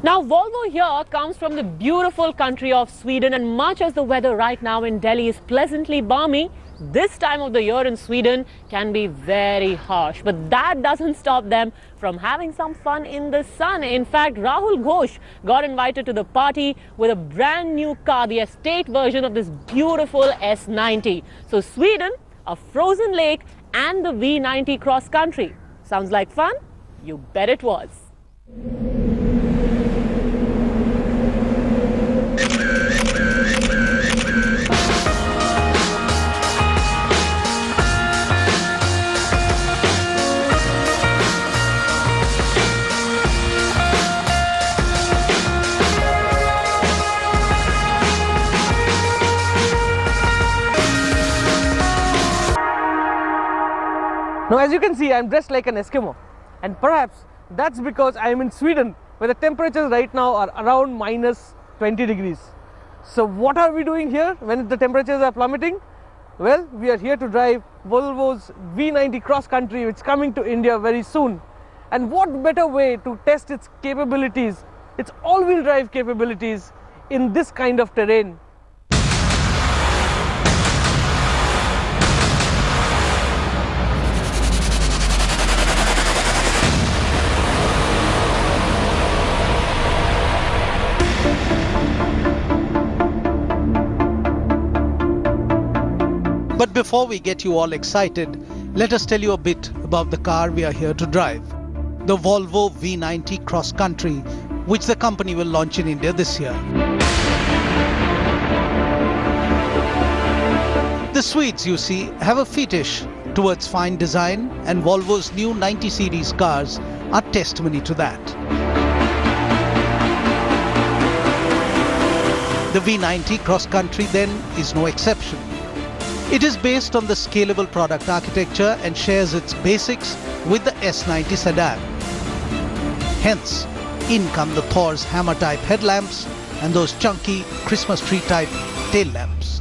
Now, Volvo here comes from the beautiful country of Sweden, and much as the weather right now in Delhi is pleasantly balmy, this time of the year in Sweden can be very harsh. But that doesn't stop them from having some fun in the sun. In fact, Rahul Ghosh got invited to the party with a brand new car, the estate version of this beautiful S90. So Sweden, a frozen lake and the V90 cross country. Sounds like fun? You bet it was. Now, as you can see, I'm dressed like an Eskimo, and perhaps that's because I'm in Sweden, where the temperatures right now are around minus 20 degrees. So what are we doing here when the temperatures are plummeting? Well, we are here to drive Volvo's V90 cross country, which is coming to India very soon. And what better way to test its capabilities, its all-wheel drive capabilities in this kind of terrain. But before we get you all excited, let us tell you a bit about the car we are here to drive. The Volvo V90 Cross Country, which the company will launch in India this year. The Swedes, you see, have a fetish towards fine design, and Volvo's new 90 series cars are testimony to that. The V90 Cross Country then is no exception. It is based on the scalable product architecture and shares its basics with the S90 sedan. Hence, in come the Thor's hammer type headlamps and those chunky Christmas tree type tail lamps.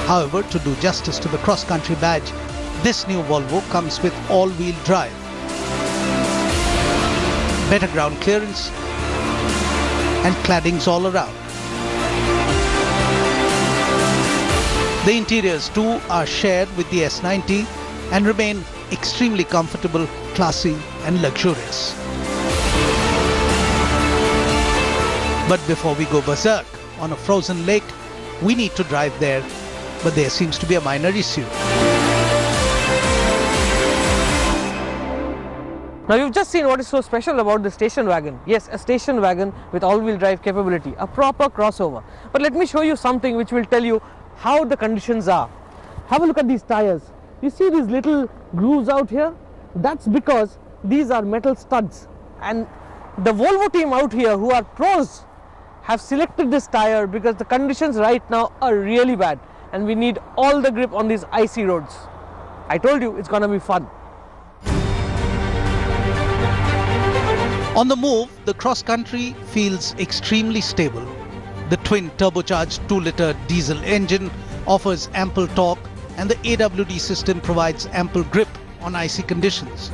However, to do justice to the cross-country badge, this new Volvo comes with all-wheel drive, better ground clearance and claddings all around. The interiors too are shared with the S90 and remain extremely comfortable, classy and luxurious. But before we go berserk on a frozen lake, we need to drive there, but there seems to be a minor issue. Now, you've just seen what is so special about the station wagon. Yes, a station wagon with all-wheel drive capability, a proper crossover. But let me show you something which will tell you how the conditions are. Have a look at these tires. You see these little grooves out here? That's because these are metal studs. And the Volvo team out here, who are pros, have selected this tire because the conditions right now are really bad and we need all the grip on these icy roads. I told you it's gonna be fun. On the move, the cross country feels extremely stable. The twin turbocharged 2-liter diesel engine offers ample torque, and the AWD system provides ample grip on icy conditions.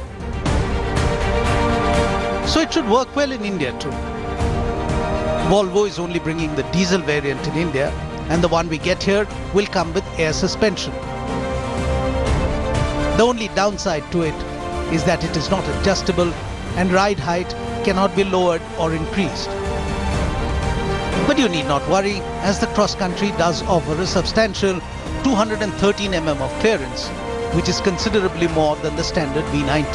So it should work well in India too. Volvo is only bringing the diesel variant in India, and the one we get here will come with air suspension. The only downside to it is that it is not adjustable and ride height cannot be lowered or increased. But you need not worry, as the cross country does offer a substantial 213 mm of clearance, which is considerably more than the standard V90.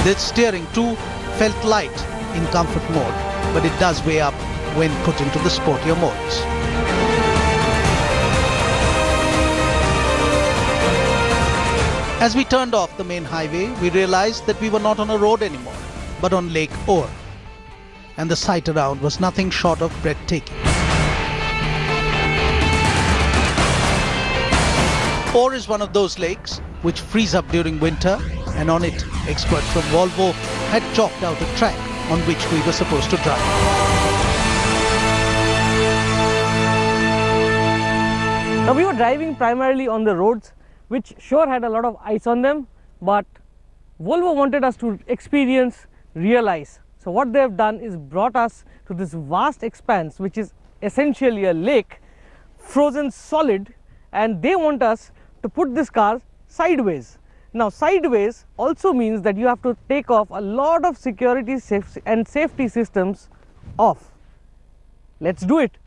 The steering too felt light in comfort mode, but it does weigh up when put into the sportier modes. As we turned off the main highway, we realized that we were not on a road anymore, but on Lake Ore. And the sight around was nothing short of breathtaking. Ore is one of those lakes which freeze up during winter, and on it, experts from Volvo had chalked out a track on which we were supposed to drive. Now, we were driving primarily on the roads which sure had a lot of ice on them, but Volvo wanted us to experience, realize. So what they have done is brought us to this vast expanse, which is essentially a lake, frozen solid, and they want us to put this car sideways. Now sideways also means that you have to take off a lot of security and safety systems off. Let's do it.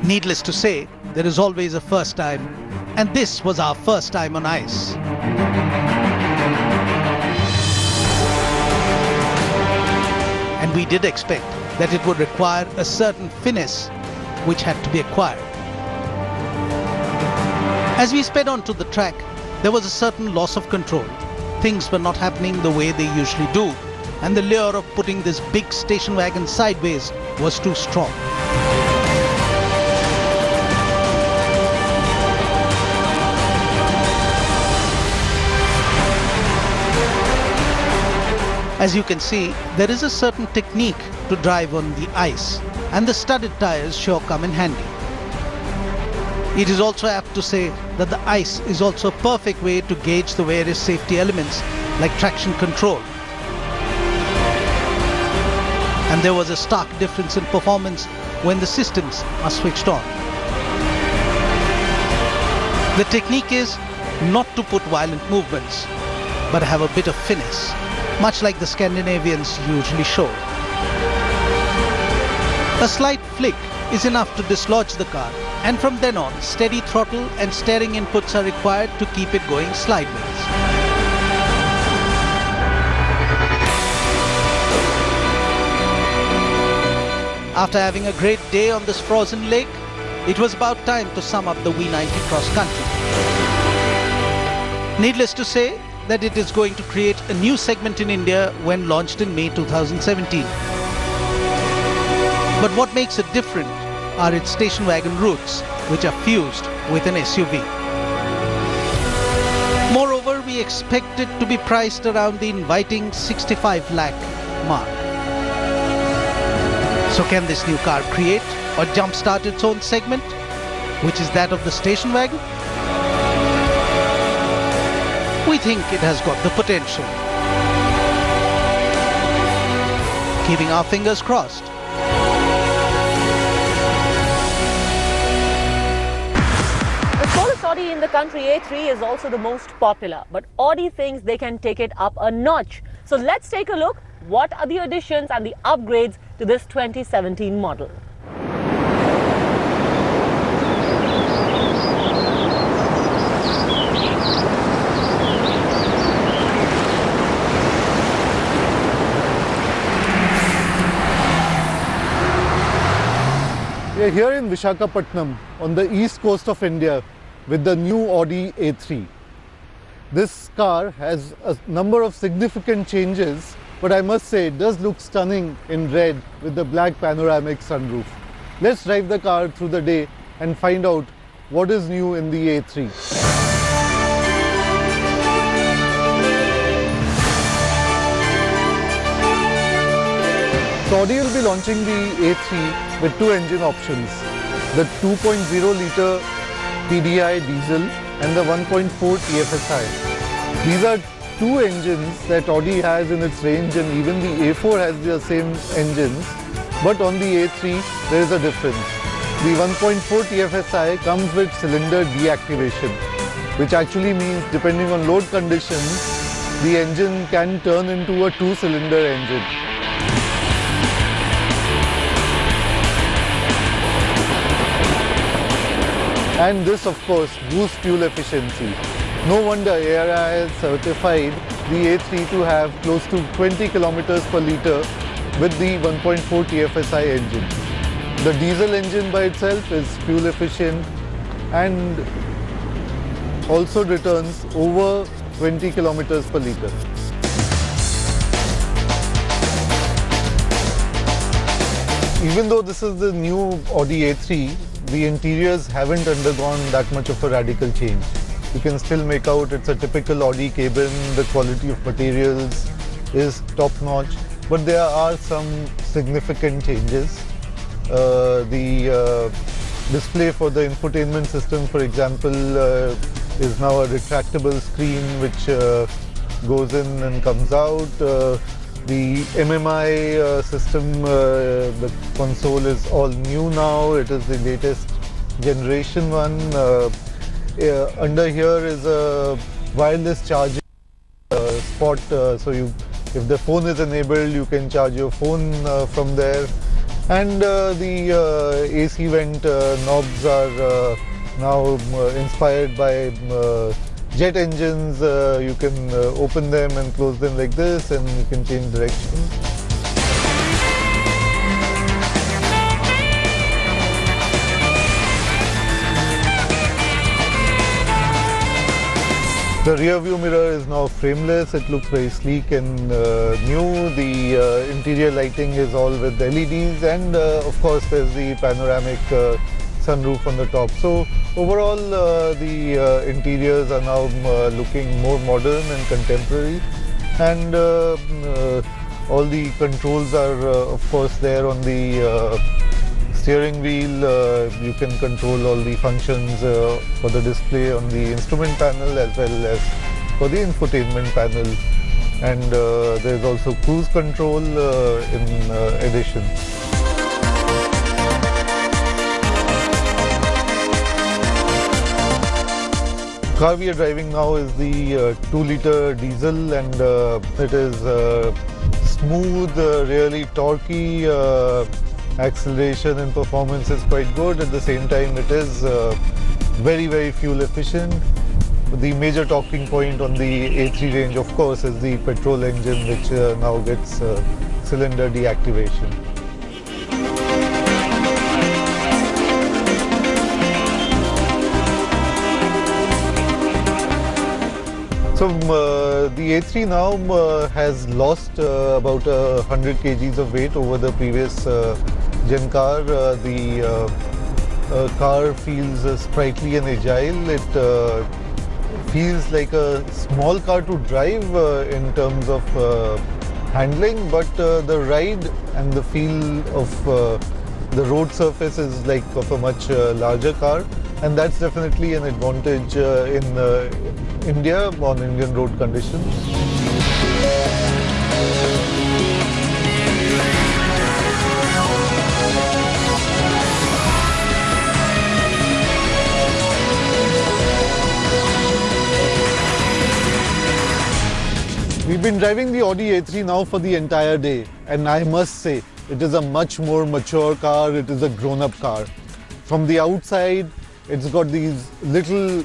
Needless to say, there is always a first time, and this was our first time on ice. And we did expect that it would require a certain finesse which had to be acquired. As we sped onto the track, there was a certain loss of control. Things were not happening the way they usually do, and the lure of putting this big station wagon sideways was too strong. As you can see, there is a certain technique to drive on the ice, and the studded tires sure come in handy. It is also apt to say that the ice is also a perfect way to gauge the various safety elements like traction control. And there was a stark difference in performance when the systems are switched on. The technique is not to put violent movements, but have a bit of finesse, much like the Scandinavians usually show. A slight flick is enough to dislodge the car, and from then on, steady throttle and steering inputs are required to keep it going sideways. After having a great day on this frozen lake, it was about time to sum up the V90 cross country. Needless to say, that it is going to create a new segment in India when launched in May 2017. But what makes it different are its station wagon roots, which are fused with an SUV. Moreover, we expect it to be priced around the inviting 65 lakh mark. So can this new car create or jumpstart its own segment, which is that of the station wagon? We think it has got the potential. Keeping our fingers crossed. The smallest Audi in the country, A3, is also the most popular, but Audi thinks they can take it up a notch. So let's take a look. What are the additions and the upgrades to this 2017 model? We are here in Visakhapatnam on the east coast of India with the new Audi A3. This car has a number of significant changes, but I must say it does look stunning in red with the black panoramic sunroof. Let's drive the car through the day and find out what is new in the A3. So Audi will be launching the A3 with two engine options, the 2.0 litre PDI diesel and the 1.4 TFSI. These are two engines that Audi has in its range, and even the A4 has the same engines, but on the A3 there is a difference. The 1.4 TFSI comes with cylinder deactivation, which actually means depending on load conditions, the engine can turn into a two-cylinder engine. And this, of course, boosts fuel efficiency. No wonder ARAI has certified the A3 to have close to 20 kilometers per litre with the 1.4 TFSI engine. The diesel engine by itself is fuel efficient and also returns over 20 kilometers per litre. Even though this is the new Audi A3, the interiors haven't undergone that much of a radical change. You can still make out it's a typical Audi cabin, the quality of materials is top-notch, but there are some significant changes. The display for the infotainment system, for example, is now a retractable screen which goes in and comes out. The MMI system, the console is all new now. It is the latest generation one. Under here is a wireless charging spot, so if the phone is enabled, you can charge your phone from there. And the AC vent knobs are now inspired by jet engines. You can open them and close them like this, and you can change direction. The rear view mirror is now frameless. It looks very sleek and new. The interior lighting is all with LEDs, and of course there's the panoramic sunroof on the top. So overall the interiors are now looking more modern and contemporary, and all the controls are of course there on the steering wheel. You can control all the functions for the display on the instrument panel as well as for the infotainment panel, and there is also cruise control in addition. The car we are driving now is the 2-liter diesel, and it is smooth, really torquey. Acceleration and performance is quite good. At the same time, it is very fuel efficient. The major talking point on the A3 range, of course, is the petrol engine, which now gets cylinder deactivation. So the A3 now has lost about 100 kgs of weight over the previous Gen car. The car feels sprightly and agile. It feels like a small car to drive in terms of handling, but the ride and the feel of the road surface is like of a much larger car, and that's definitely an advantage in India on Indian road conditions. We've been driving the Audi A3 now for the entire day, and I must say it is a much more mature car. It is a grown-up car. From the outside, it's got these little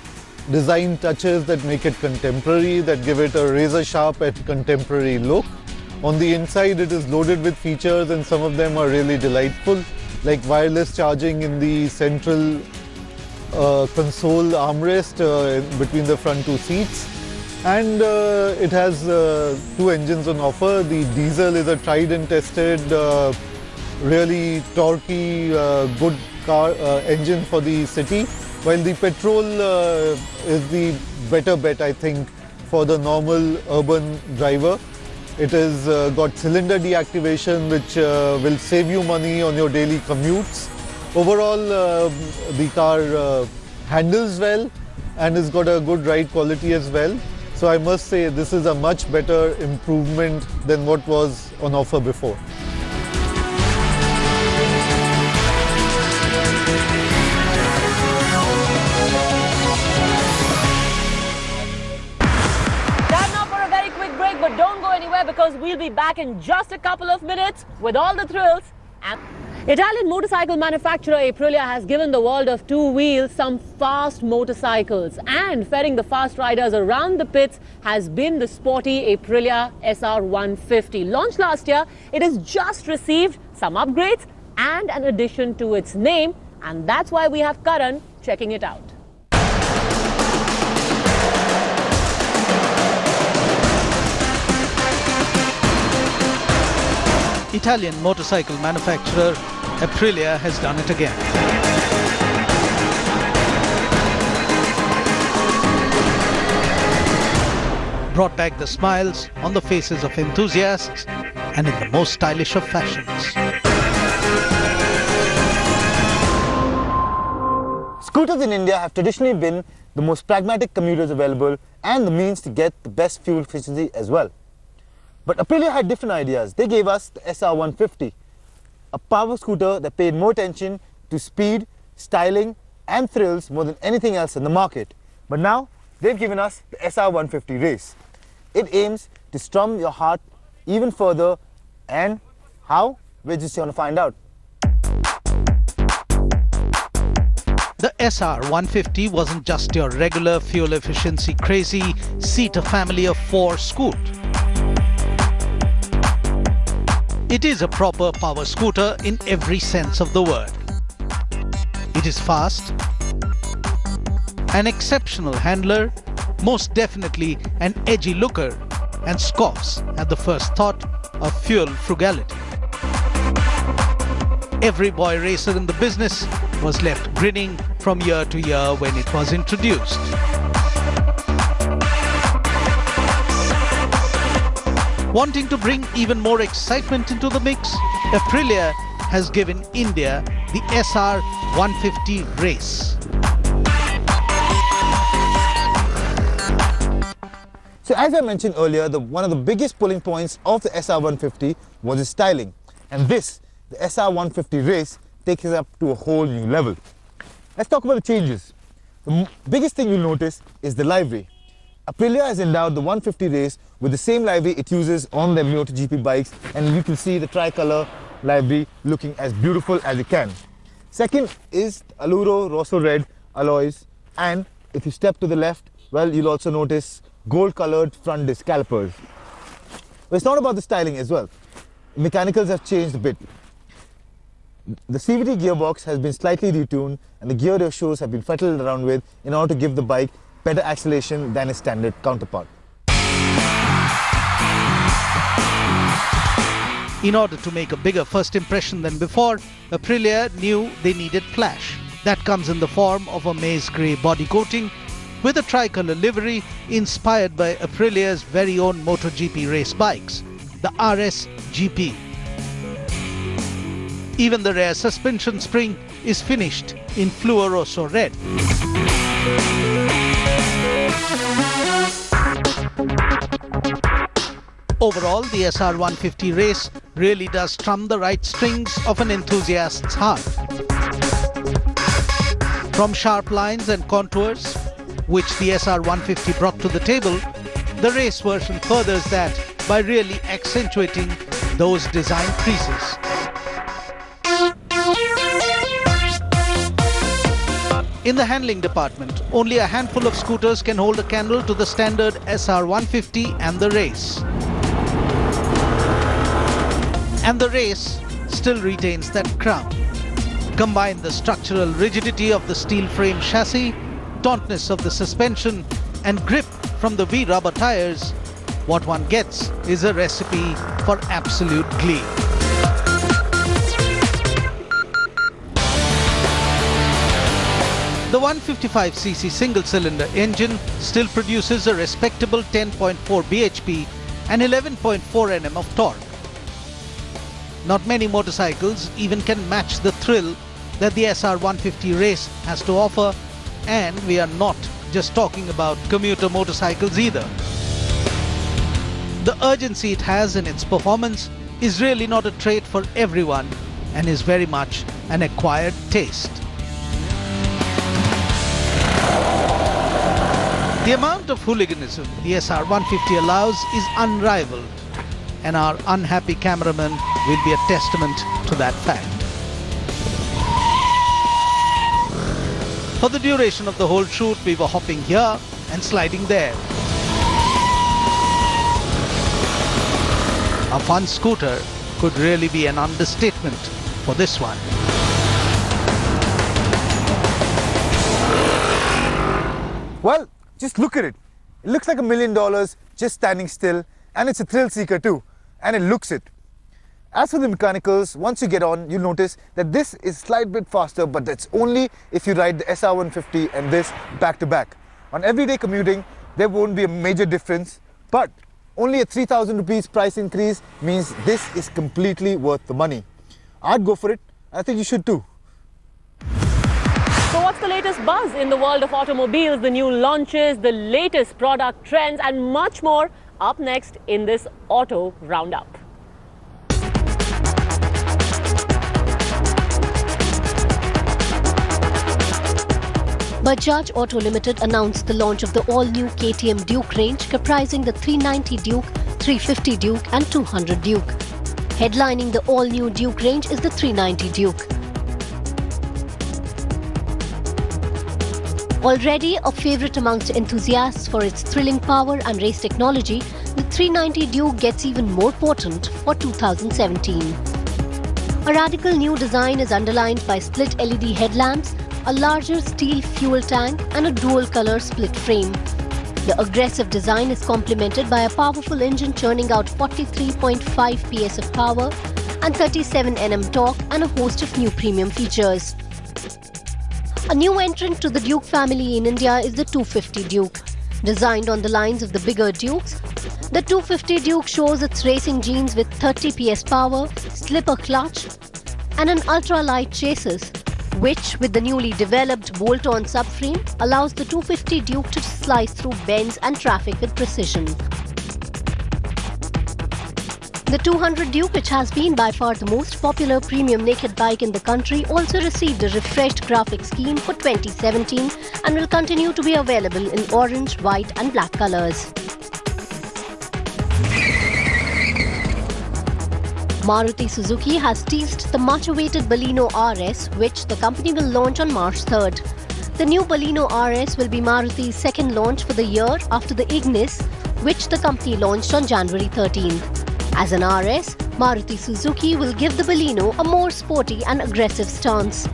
design touches that make it contemporary, that give it a razor-sharp and contemporary look. On the inside, it is loaded with features, and some of them are really delightful, like wireless charging in the central console armrest between the front two seats. And it has two engines on offer. The diesel is a tried and tested, really torquey, good car engine for the city, while the petrol is the better bet, I think, for the normal urban driver. It has got cylinder deactivation, which will save you money on your daily commutes. Overall, the car handles well and has got a good ride quality as well. So I must say this is a much better improvement than what was on offer before. But don't go anywhere, because we'll be back in just a couple of minutes with all the thrills. And Italian motorcycle manufacturer Aprilia has given the world of two wheels some fast motorcycles, and ferrying the fast riders around the pits has been the sporty Aprilia SR150. Launched last year, it has just received some upgrades and an addition to its name, and that's why we have Karan checking it out. Italian motorcycle manufacturer Aprilia has done it again. brought back the smiles on the faces of enthusiasts and in the most stylish of fashions. Scooters in India have traditionally been the most pragmatic commuters available and the means to get the best fuel efficiency as well. But Aprilia had different ideas. They gave us the SR150, a power scooter that paid more attention to speed, styling and thrills more than anything else in the market. But now they've given us the SR150 race. It aims to strum your heart even further, and how? We're just going to find out. The SR150 wasn't just your regular fuel efficiency crazy seat a family of 4 scoot. It is a proper power scooter in every sense of the word. It is fast, an exceptional handler, most definitely an edgy looker, and scoffs at the first thought of fuel frugality. Every boy racer in the business was left grinning from year to year when it was introduced. Wanting to bring even more excitement into the mix, Aprilia has given India the SR150 race. So as I mentioned earlier, one of the biggest pulling points of the SR150 was its styling. And this, the SR150 race, takes it up to a whole new level. Let's talk about the changes. The biggest thing you'll notice is the livery. Aprilia has endowed the 150 race with the same livery it uses on their MotoGP bikes, and you can see the tricolor livery looking as beautiful as it can. Second is Alluro Rosso Red alloys, and if you step to the left, well, you'll also notice gold-colored front disc calipers. But it's not about the styling as well. Mechanicals have changed a bit. The CVT gearbox has been slightly retuned, and the gear ratios have been fiddled around with in order to give the bike better acceleration than its standard counterpart. In order to make a bigger first impression than before, Aprilia knew they needed flash. That comes in the form of a maize grey body coating with a tricolour livery inspired by Aprilia's very own MotoGP race bikes, the RS GP. Even the rear suspension spring is finished in fluoroso red. Overall, the SR150 race really does strum the right strings of an enthusiast's heart. From sharp lines and contours, which the SR150 brought to the table, the race version furthers that by really accentuating those design creases. In the handling department, only a handful of scooters can hold a candle to the standard SR150 and the race. And the race still retains that crown. Combine the structural rigidity of the steel frame chassis, tautness of the suspension, and grip from the V rubber tires, what one gets is a recipe for absolute glee. The 155cc single-cylinder engine still produces a respectable 10.4 bhp and 11.4 Nm of torque. Not many motorcycles even can match the thrill that the SR150 race has to offer, and we are not just talking about commuter motorcycles either. The urgency it has in its performance is really not a trait for everyone and is very much an acquired taste. The amount of hooliganism the SR150 allows is unrivaled, and our unhappy cameraman will be a testament to that fact. For the duration of the whole shoot, we were hopping here and sliding there. A fun scooter could really be an understatement for this one. Well, just look at it. It looks like $1 million just standing still, and it's a thrill seeker too, and it looks it. As for the mechanicals, once you get on, you'll notice that this is a slight bit faster, but that's only if you ride the SR150 and this back to back. On everyday commuting, there won't be a major difference, But only a 3,000 rupees price increase means this is completely worth the money. I'd go for it. I think you should too. So what's the latest buzz in the world of automobiles, the new launches, the latest product trends and much more up next in this Auto Roundup. Bajaj Auto Limited announced the launch of the all-new KTM Duke range comprising the 390 Duke, 350 Duke and 200 Duke. Headlining the all-new Duke range is the 390 Duke. Already a favourite amongst enthusiasts for its thrilling power and race technology, the 390 Duke gets even more potent for 2017. A radical new design is underlined by split LED headlamps, a larger steel fuel tank and a dual-color split frame. The aggressive design is complemented by a powerful engine churning out 43.5 PS of power and 37 Nm torque and a host of new premium features. A new entrant to the Duke family in India is the 250 Duke. Designed on the lines of the bigger Dukes, the 250 Duke shows its racing genes with 30 PS power, slipper clutch and an ultra-light chassis, which, with the newly developed bolt-on subframe, allows the 250 Duke to slice through bends and traffic with precision. The 200 Duke, which has been by far the most popular premium naked bike in the country, also received a refreshed graphic scheme for 2017 and will continue to be available in orange, white and black colours. Maruti Suzuki has teased the much-awaited Baleno RS, which the company will launch on March 3rd. The new Baleno RS will be Maruti's second launch for the year after the Ignis, which the company launched on January 13th. As an RS, Maruti Suzuki will give the Baleno a more sporty and aggressive stance.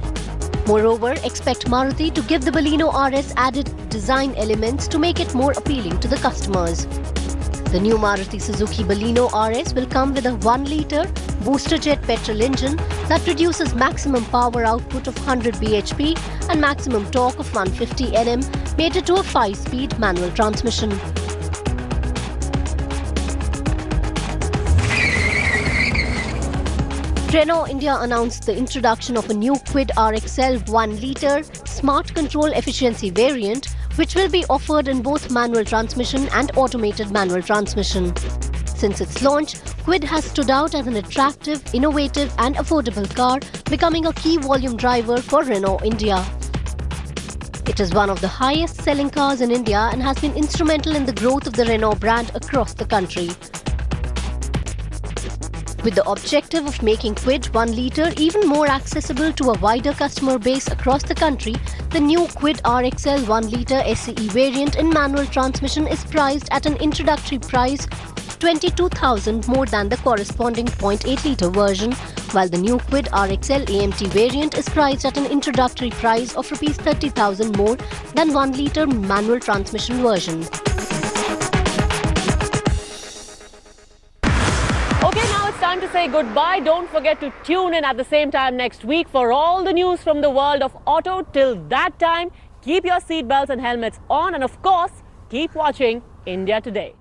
Moreover, expect Maruti to give the Baleno RS added design elements to make it more appealing to the customers. The new Maruti Suzuki Baleno RS will come with a 1-litre booster jet petrol engine that produces maximum power output of 100 bhp and maximum torque of 150 Nm, mated to a 5-speed manual transmission. Renault India announced the introduction of a new Kwid RXL 1-litre Smart Control Efficiency variant, which will be offered in both manual transmission and automated manual transmission. Since its launch, Kwid has stood out as an attractive, innovative and affordable car, becoming a key volume driver for Renault India. It is one of the highest selling cars in India and has been instrumental in the growth of the Renault brand across the country. With the objective of making Kwid 1-litre even more accessible to a wider customer base across the country, the new Kwid RXL 1-litre SCE variant in manual transmission is priced at an introductory price of 22,000 more than the corresponding 0.8-litre version, while the new Kwid RXL AMT variant is priced at an introductory price of Rs 30,000 more than 1-litre manual transmission version. Time to say goodbye. Don't forget to tune in at the same time next week for all the news from the world of auto. Till that time, keep your seatbelts and helmets on and of course, keep watching India Today.